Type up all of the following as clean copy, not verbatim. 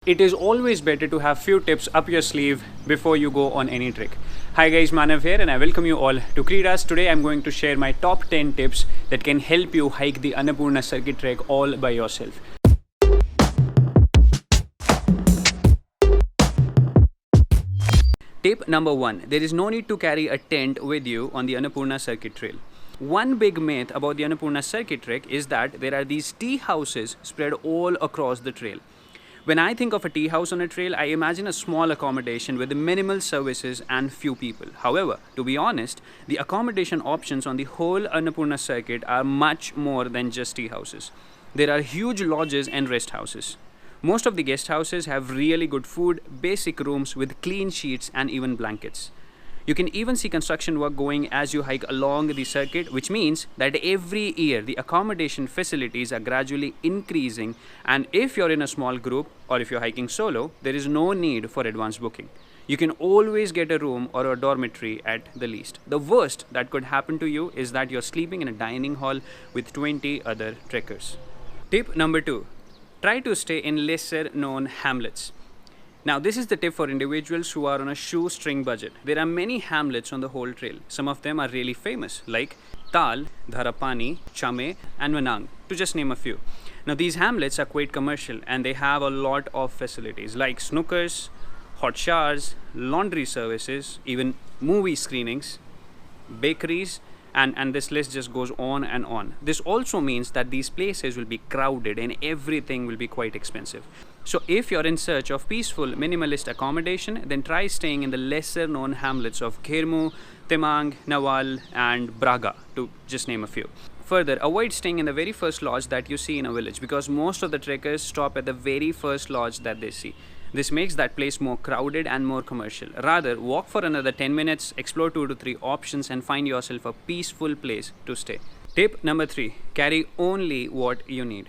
It is always better to have few tips up your sleeve before you go on any trek. Hi guys, Manav here and I welcome you all to Creedaz. Today I'm going to share my top 10 tips that can help you hike the Annapurna circuit trek all by yourself. Tip number 1. There is no need to carry a tent with you on the Annapurna circuit trail. One big myth about the Annapurna circuit trek is that there are these tea houses spread all across the trail. When I think of a tea house on a trail, I imagine a small accommodation with minimal services and few people. However, to be honest, the accommodation options on the whole Annapurna circuit are much more than just tea houses. There are huge lodges and rest houses. Most of the guest houses have really good food, basic rooms with clean sheets and even blankets. You can even see construction work going as you hike along the circuit, which means that every year the accommodation facilities are gradually increasing, and if you're in a small group or if you're hiking solo, there is no need for advance booking. You can always get a room or a dormitory at the least. The worst that could happen to you is that you're sleeping in a dining hall with 20 other trekkers. Tip number 2. Try to stay in lesser known hamlets. Now, this is the tip for individuals who are on a shoestring budget. There are many hamlets on the whole trail. Some of them are really famous, like Tal, Dharapani, Chame, and Vanang, to just name a few. Now, these hamlets are quite commercial and they have a lot of facilities like snookers, hot showers, laundry services, even movie screenings, bakeries, and this list just goes on and on. This also means that these places will be crowded and everything will be quite expensive. So if you're in search of peaceful minimalist accommodation, then try staying in the lesser known hamlets of Khermu, Temang, Nawal and Braga, to just name a few. Further, avoid staying in the very first lodge that you see in a village, because most of the trekkers stop at the very first lodge that they see. This makes that place more crowded and more commercial. Rather, walk for another 10 minutes, explore 2 to 3 options and find yourself a peaceful place to stay. Tip number 3. Carry only what you need.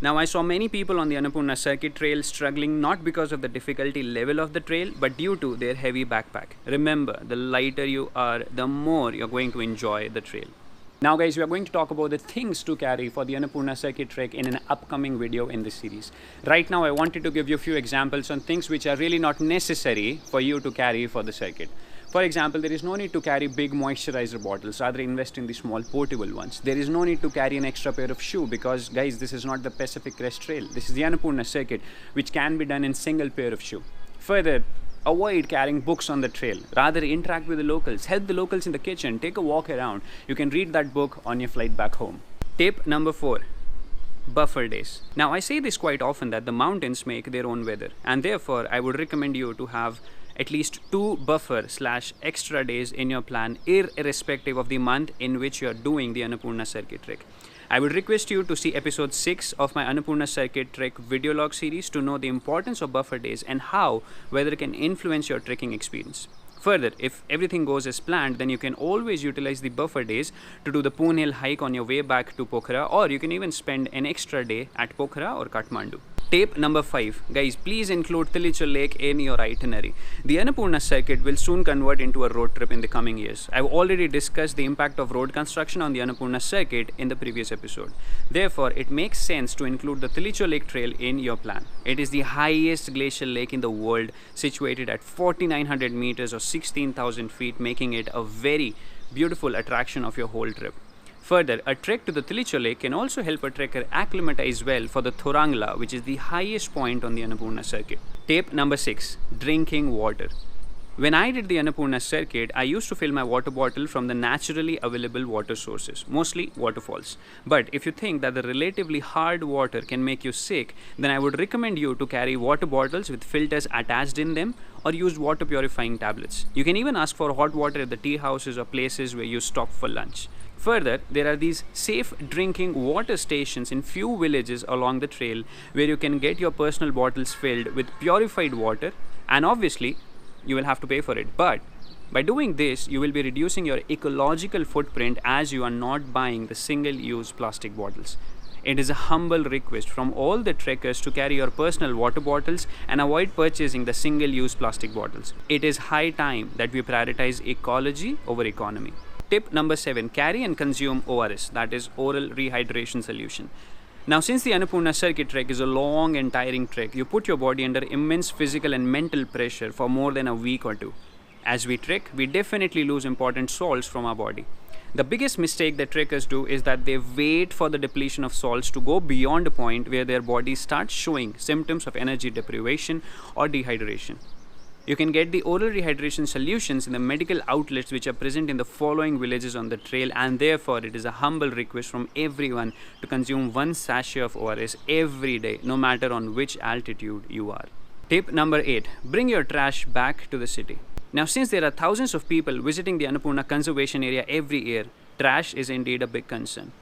Now, I saw many people on the Annapurna circuit trail struggling not because of the difficulty level of the trail, but due to their heavy backpack. Remember, the lighter you are, the more you're going to enjoy the trail. Now guys, we are going to talk about the things to carry for the Annapurna circuit trek in an upcoming video in this series. Right now, I wanted to give you a few examples on things which are really not necessary for you to carry for the circuit. For example, there is no need to carry big moisturizer bottles, rather invest in the small portable ones. There is no need to carry an extra pair of shoe because guys, this is not the Pacific Crest Trail. This is the Annapurna circuit, which can be done in single pair of shoe. Further, avoid carrying books on the trail. Rather, interact with the locals. Help the locals in the kitchen. Take a walk around. You can read that book on your flight back home. Tip number 4. Buffer days. Now, I say this quite often that the mountains make their own weather, and therefore I would recommend you to have at least 2 buffer/extra days in your plan, irrespective of the month in which you are doing the Annapurna circuit trek. I would request you to see episode 6 of my Annapurna circuit trek video log series to know the importance of buffer days and how weather can influence your trekking experience. Further, if everything goes as planned, then you can always utilize the buffer days to do the Poon Hill hike on your way back to Pokhara, or you can even spend an extra day at Pokhara or Kathmandu. Tip number 5. Guys, please include Tilicho Lake in your itinerary. The Annapurna circuit will soon convert into a road trip in the coming years. I've already discussed the impact of road construction on the Annapurna circuit in the previous episode. Therefore, it makes sense to include the Tilicho Lake trail in your plan. It is the highest glacial lake in the world, situated at 4,900 meters or 16,000 feet, making it a very beautiful attraction of your whole trip. Further, a trek to the Tilicho Lake can also help a trekker acclimatize well for the Thorangla, which is the highest point on the Annapurna circuit. Tip number 6. Drinking water. When I did the Annapurna circuit, I used to fill my water bottle from the naturally available water sources, mostly waterfalls. But if you think that the relatively hard water can make you sick, then I would recommend you to carry water bottles with filters attached in them or use water purifying tablets. You can even ask for hot water at the tea houses or places where you stop for lunch. Further, there are these safe drinking water stations in few villages along the trail where you can get your personal bottles filled with purified water, and obviously you will have to pay for it. But by doing this, you will be reducing your ecological footprint as you are not buying the single-use plastic bottles. It is a humble request from all the trekkers to carry your personal water bottles and avoid purchasing the single-use plastic bottles. It is high time that we prioritize ecology over economy. Tip number 7. Carry and consume ORS, that is oral rehydration solution. Now, since the Annapurna circuit trek is a long and tiring trek, you put your body under immense physical and mental pressure for more than a week or two. As we trek, we definitely lose important salts from our body. The biggest mistake that trekkers do is that they wait for the depletion of salts to go beyond a point where their body starts showing symptoms of energy deprivation or dehydration. You can get the oral rehydration solutions in the medical outlets which are present in the following villages on the trail, and therefore it is a humble request from everyone to consume one sachet of ORS every day, no matter on which altitude you are. Tip number 8. Bring your trash back to the city. Now, since there are thousands of people visiting the Annapurna Conservation Area every year, trash is indeed a big concern.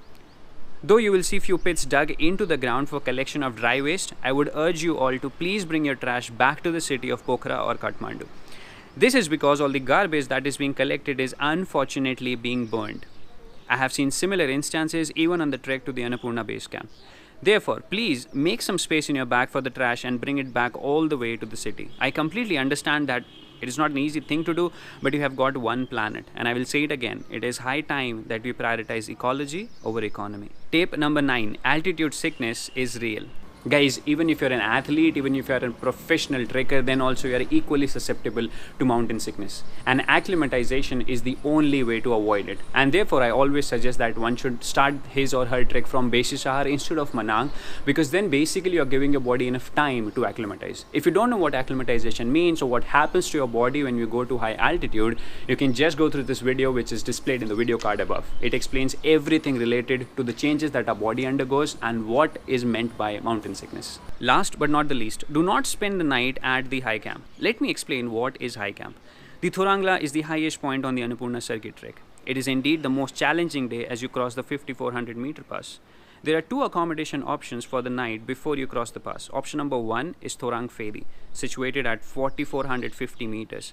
Though you will see few pits dug into the ground for collection of dry waste, I would urge you all to please bring your trash back to the city of Pokhara or Kathmandu. This is because all the garbage that is being collected is unfortunately being burned. I have seen similar instances even on the trek to the Annapurna base camp. Therefore, please make some space in your bag for the trash and bring it back all the way to the city. I completely understand that it is not an easy thing to do, but you have got one planet. And I will say it again, it is high time that we prioritize ecology over economy. Tip number 9. Altitude sickness is real. Guys, even if you're an athlete, even if you're a professional trekker, then also you are equally susceptible to mountain sickness. And acclimatization is the only way to avoid it. And therefore, I always suggest that one should start his or her trek from Besi Sahar instead of Manang, because then basically you're giving your body enough time to acclimatize. If you don't know what acclimatization means or what happens to your body when you go to high altitude, you can just go through this video which is displayed in the video card above. It explains everything related to the changes that our body undergoes and what is meant by mountain sickness. Last but not the least, do not spend the night at the high camp. Let me explain what is high camp. The Thorangla is the highest point on the Annapurna circuit trek. It is indeed the most challenging day as you cross the 5400 meter pass. There are two accommodation options for the night before you cross the pass. Option number 1 is Thorang Fedi, situated at 4450 meters.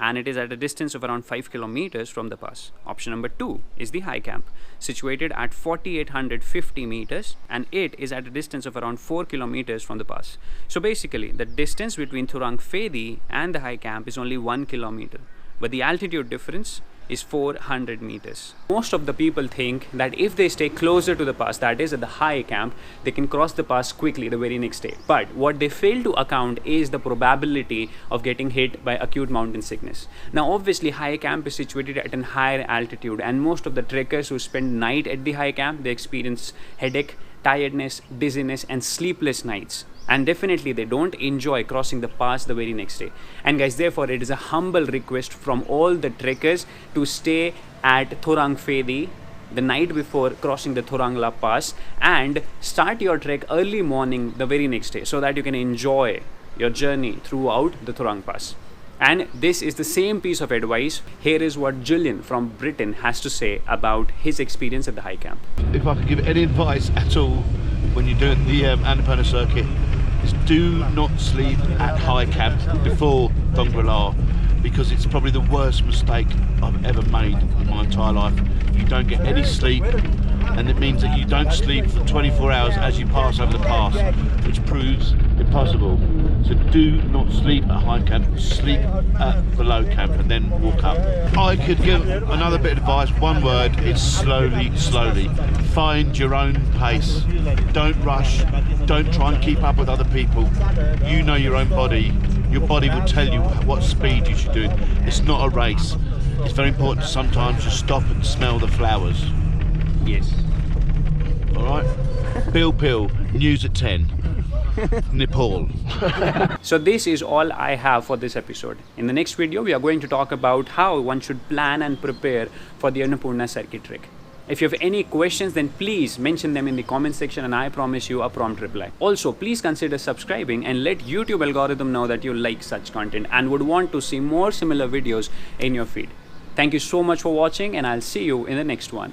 And it is at a distance of around 5 kilometers from the pass. Option number 2 is the high camp, situated at 4850 meters, and it is at a distance of around 4 kilometers from the pass. So basically, the distance between Thorang Fedi and the high camp is only 1 kilometer, but the altitude difference is 400 meters. Most of the people think that if they stay closer to the pass, that is at the high camp, they can cross the pass quickly the very next day. But what they fail to account is the probability of getting hit by acute mountain sickness. Now obviously high camp is situated at a higher altitude, and most of the trekkers who spend night at the high camp, they experience headache, tiredness, dizziness and sleepless nights. And definitely they don't enjoy crossing the pass the very next day. And guys, therefore it is a humble request from all the trekkers to stay at Thorang Fedi the night before crossing the Thorangla pass and start your trek early morning the very next day, so that you can enjoy your journey throughout the Thorang pass. And this is the same piece of advice. Here is what Julian from Britain has to say about his experience at the high camp. If I could give any advice at all when you're doing the Annapurna circuit, is do not sleep at high camp before Thongla, because it's probably the worst mistake I've ever made in my entire life. You don't get any sleep, and it means that you don't sleep for 24 hours as you pass over the pass, which proves impossible. So do not sleep at high camp, sleep at the low camp and then walk up. I could give another bit of advice, one word, it's slowly, slowly. Find your own pace. Don't rush, don't try and keep up with other people. You know your own body. Your body will tell you what speed you should do. It's not a race. It's very important to sometimes just stop and smell the flowers. Yes. Alright? Pill, news at 10. Nepal. So this is all I have for this episode. In the next video, we are going to talk about how one should plan and prepare for the Annapurna circuit trek. If you have any questions, then please mention them in the comment section and I promise you a prompt reply. Also, please consider subscribing and let YouTube algorithm know that you like such content and would want to see more similar videos in your feed. Thank you so much for watching, and I'll see you in the next one.